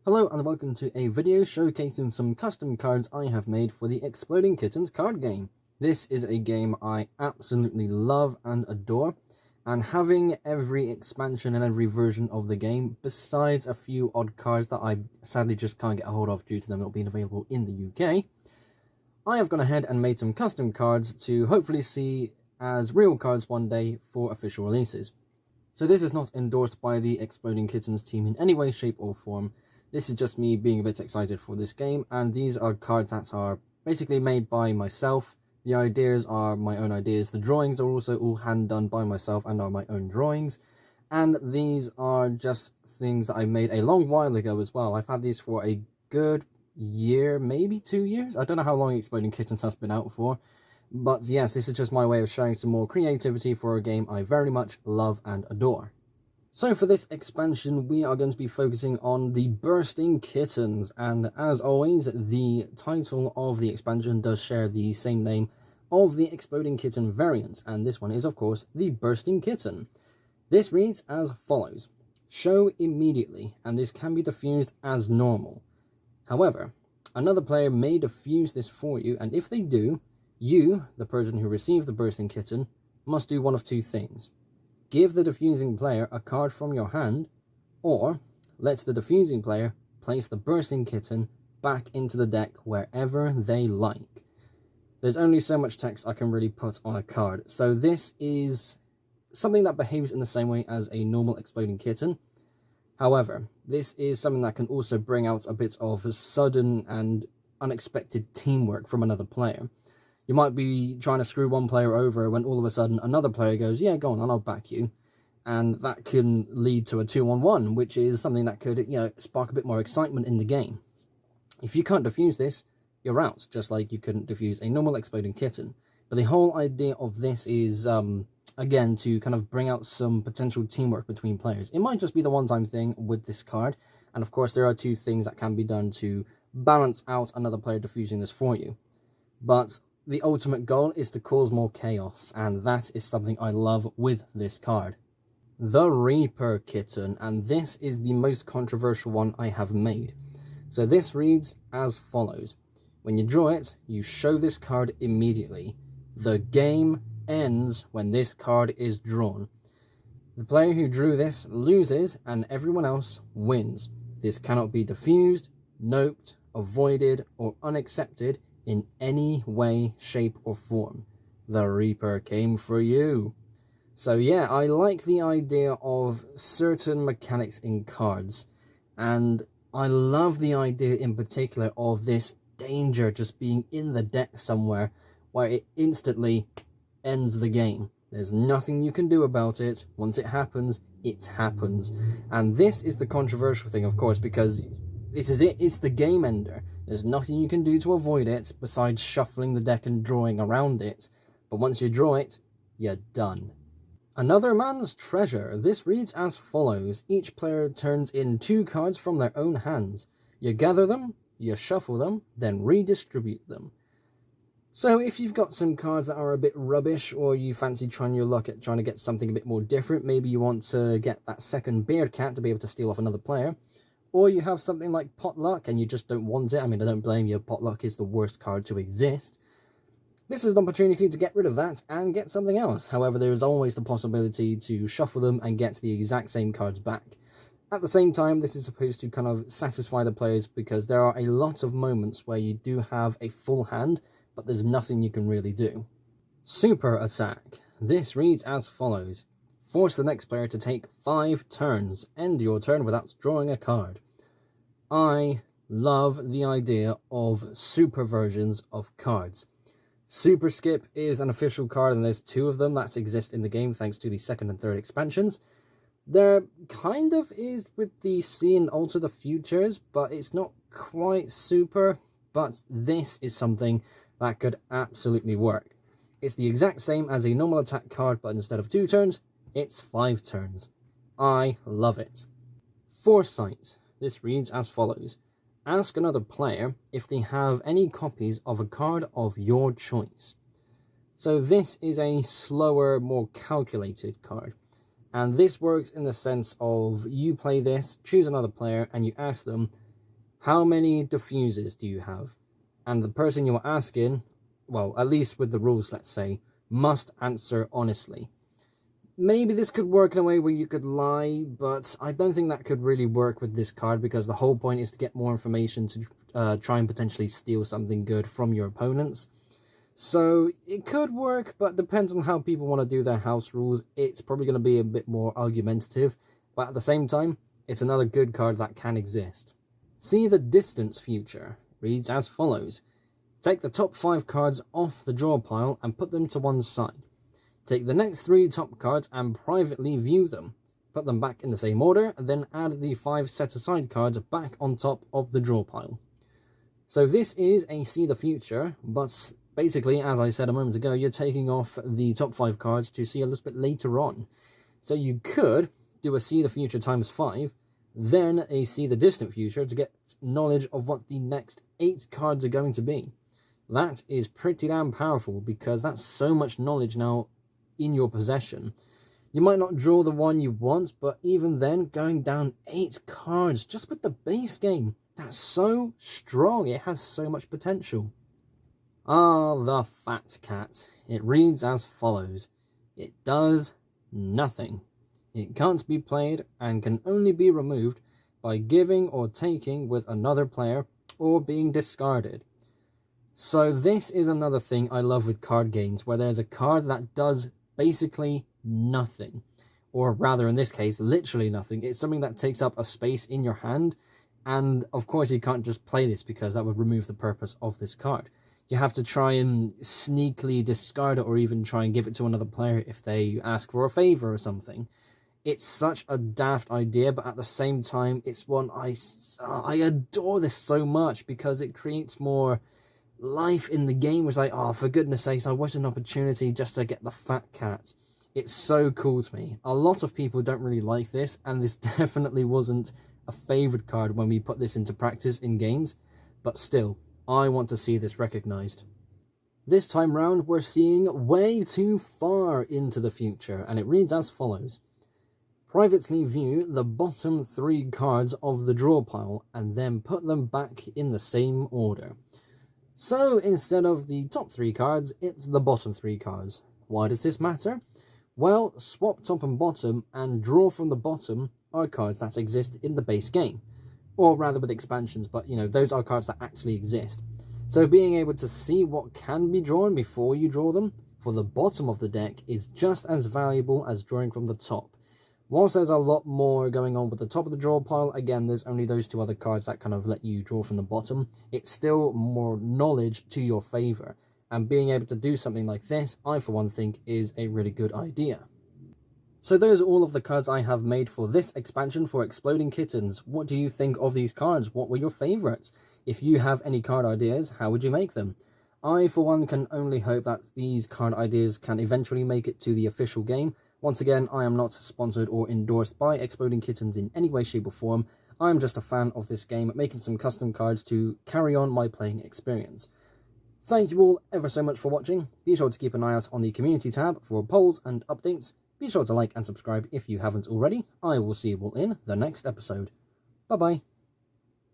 Hello and welcome to a video showcasing some custom cards I have made for the Exploding Kittens card game. This is a game I absolutely love and adore, and having every expansion and every version of the game, besides a few odd cards that I sadly just can't get a hold of due to them not being available in the UK, I have gone ahead and made some custom cards to hopefully see as real cards one day for official releases. So this is not endorsed by the Exploding Kittens team in any way, shape or form. This is just me being a bit excited for this game, and these are cards that are basically made by myself. The ideas are my own ideas. The drawings are also all hand done by myself and are my own drawings. And these are just things that I made a long while ago as well. I've had these for a good year, maybe 2 years. I don't know how long Exploding Kittens has been out for. But yes, this is just my way of showing some more creativity for a game I very much love and adore. So for this expansion, we are going to be focusing on the Bursting Kittens, and as always, the title of the expansion does share the same name of the Exploding Kitten variant, and this one is of course the Bursting Kitten. This reads as follows: show immediately, and this can be diffused as normal. However, another player may diffuse this for you, and if they do, you, the person who received the Bursting Kitten, must do one of two things. Give the diffusing player a card from your hand, or let the diffusing player place the Bursting Kitten back into the deck wherever they like. There's only so much text I can really put on a card, so this is something that behaves in the same way as a normal Exploding Kitten. However, this is something that can also bring out a bit of sudden and unexpected teamwork from another player. You might be trying to screw one player over when all of a sudden another player goes, yeah, go on, I'll back you. And that can lead to a 2-on-1, which is something that could, spark a bit more excitement in the game. If you can't defuse this, you're out, just like you couldn't defuse a normal Exploding Kitten. But the whole idea of this is, again, to kind of bring out some potential teamwork between players. It might just be the one-time thing with this card, and of course there are two things that can be done to balance out another player defusing this for you. But the ultimate goal is to cause more chaos, and that is something I love with this card. The Reaper Kitten, and this is the most controversial one I have made. So this reads as follows: when you draw it, you show this card immediately. The game ends when this card is drawn. The player who drew this loses, and everyone else wins. This cannot be diffused, noped, avoided, or unaccepted in any way, shape, or form. The Reaper came for you. So yeah, I like the idea of certain mechanics in cards, and I love the idea in particular of this danger just being in the deck somewhere where it instantly ends the game. There's nothing you can do about it. Once it happens, it happens. And this is the controversial thing, of course, because this is it, it's the game ender. There's nothing you can do to avoid it besides shuffling the deck and drawing around it. But once you draw it, you're done. Another man's treasure. This reads as follows: each player turns in 2 cards from their own hands. You gather them, you shuffle them, then redistribute them. So if you've got some cards that are a bit rubbish, or you fancy trying your luck at trying to get something a bit more different, maybe you want to get that second beard cat to be able to steal off another player, or you have something like Potluck and you just don't want it. I mean, I don't blame you, Potluck is the worst card to exist. This is an opportunity to get rid of that and get something else. However, there is always the possibility to shuffle them and get the exact same cards back. At the same time, this is supposed to kind of satisfy the players, because there are a lot of moments where you do have a full hand, but there's nothing you can really do. Super Attack. This reads as follows: force the next player to take 5 turns. End your turn without drawing a card. I love the idea of super versions of cards. Super Skip is an official card, and there's 2 of them that exist in the game thanks to the 2nd and 3rd expansions. There kind of is with the See and Alter the Futures, but it's not quite super. But this is something that could absolutely work. It's the exact same as a normal attack card, but instead of 2 turns, it's 5 turns. I love it. Foresight. This reads as follows: ask another player if they have any copies of a card of your choice. So this is a slower, more calculated card. And this works in the sense of you play this, choose another player, and you ask them, How many diffuses do you have? And the person you're asking, well, at least with the rules, let's say, must answer honestly. Maybe this could work in a way where you could lie, but I don't think that could really work with this card, because the whole point is to get more information to try and potentially steal something good from your opponents. So it could work, but depends on how people want to do their house rules. It's probably going to be a bit more argumentative, but at the same time, it's another good card that can exist. See the distance future reads as follows. Take the top 5 cards off the draw pile and put them to one side. Take the next 3 top cards and privately view them. Put them back in the same order, and then add the 5 set-aside cards back on top of the draw pile. So this is a See the Future, but basically, as I said a moment ago, you're taking off the top 5 cards to see a little bit later on. So you could do a See the Future times 5, then a See the Distant Future to get knowledge of what the next 8 cards are going to be. That is pretty damn powerful, because that's so much knowledge now in your possession. You might not draw the one you want, but even then, going down 8 cards just with the base game, that's so strong. It has so much potential. Ah, the Fat Cat. It reads as follows. It does nothing. It can't be played and can only be removed by giving or taking with another player or being discarded. So this is another thing I love with card games, where there's a card that does basically nothing. Or rather, in this case, literally nothing. It's something that takes up a space in your hand, and of course you can't just play this, because that would remove the purpose of this card. You have to try and sneakily discard it, or even try and give it to another player if they ask for a favor or something. It's such a daft idea, but at the same time, it's one I adore this so much, because it creates more life in the game. Was like, oh, for goodness sakes, I want an opportunity just to get the Fat Cat. It's so cool to me. A lot of people don't really like this, and this definitely wasn't a favourite card when we put this into practice in games, but still, I want to see this recognised. This time round, we're seeing way too far into the future, and it reads as follows. Privately view the bottom 3 cards of the draw pile, and then put them back in the same order. So instead of the top 3 cards, it's the bottom 3 cards. Why does this matter? Well, swap top and bottom and draw from the bottom are cards that exist in the base game. Or rather with expansions, but those are cards that actually exist. So being able to see what can be drawn before you draw them for the bottom of the deck is just as valuable as drawing from the top. Whilst there's a lot more going on with the top of the draw pile, again, there's only those 2 other cards that kind of let you draw from the bottom. It's still more knowledge to your favour, and being able to do something like this, I for one think, is a really good idea. So those are all of the cards I have made for this expansion for Exploding Kittens. What do you think of these cards? What were your favourites? If you have any card ideas, how would you make them? I, for one, can only hope that these card ideas can eventually make it to the official game. Once again, I am not sponsored or endorsed by Exploding Kittens in any way, shape or form. I am just a fan of this game, making some custom cards to carry on my playing experience. Thank you all ever so much for watching. Be sure to keep an eye out on the community tab for polls and updates. Be sure to like and subscribe if you haven't already. I will see you all in the next episode. Bye bye.